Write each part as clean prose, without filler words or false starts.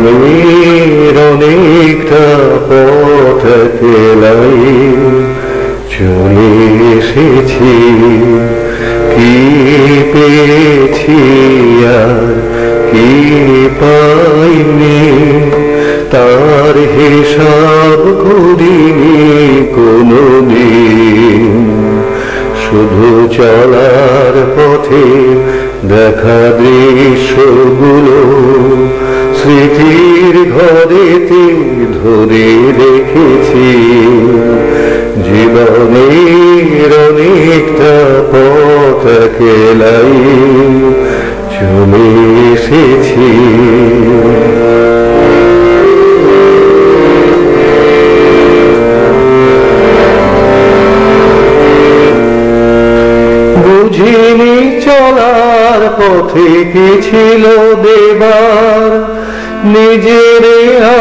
জীবনের অনেকটা পথ একলাই চলে এসেছি, কি পেয়েছি আর কি পাইনি তার হিসাব করিনি কোনদিন। শুধু চলার পথে দেখা দৃশ্যগুলো স্মৃতির ঘরেতে ধরে রেখেছি। জীবনের অনেকটা পথ একলাই চলে এসেছি। বুঝিনি চলার পথে কি ছিল দেবার, নিজের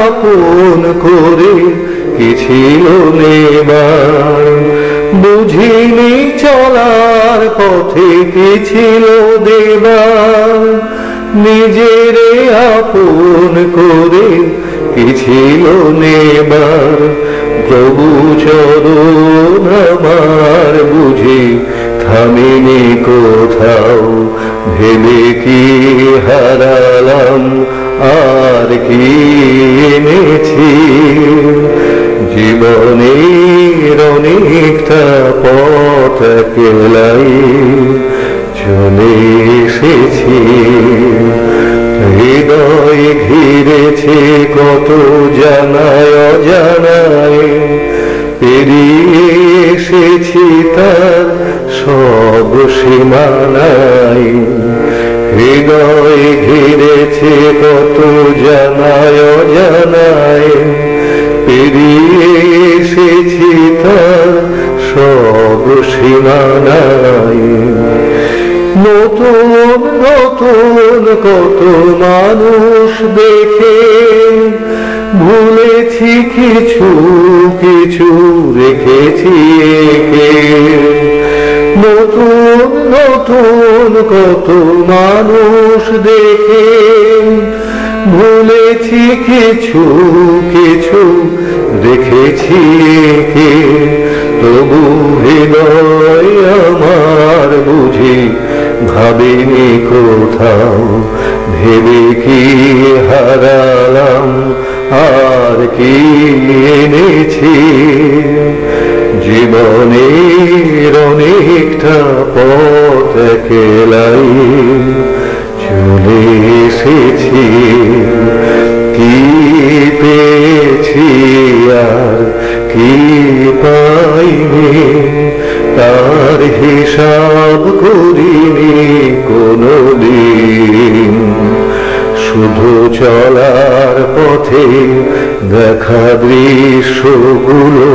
আপন করে কি ছিল নেবার। বুঝিনি চলার পথে কি ছিল দেবার, নিজের আপন করে কি ছিল নেবার। প্রভু চরণ আমার বুঝি থামিনি কোথাও, ভেবে কি হারালাম আর কি এনেছি। জীবনের অনেকটা পথ একলাই চলে এসেছি। হৃদয় ঘিরেছে কত জানায় অজানায়, পেরিয়ে এসেছি তার সব সীমানায়। হৃদয় ঘিরেছে কত জানায় অজানায়, পেরিয়ে এসেছি তার সব সীমানায়। নতুন নতুন কত মানুষ দেখে ভুলেছি কিছু কিছু রেখেছি একে। নতুন নতুন কত মানুষ দেখে ভুলেছি কিছু কিছু রেখেছি একে। তবু হৃদয় আমার বুঝি ভাবিনি কোথাও, ভেবে কি হারালাম আর কি এনেছি। জীবনের অনেকটা পথ একলাই চলে এসেছি, কি পেয়েছি আর কি পাইনি তার হিসাব করিনি কোনদিন। শুধু চলার পথে দেখা দৃশ্যগুলো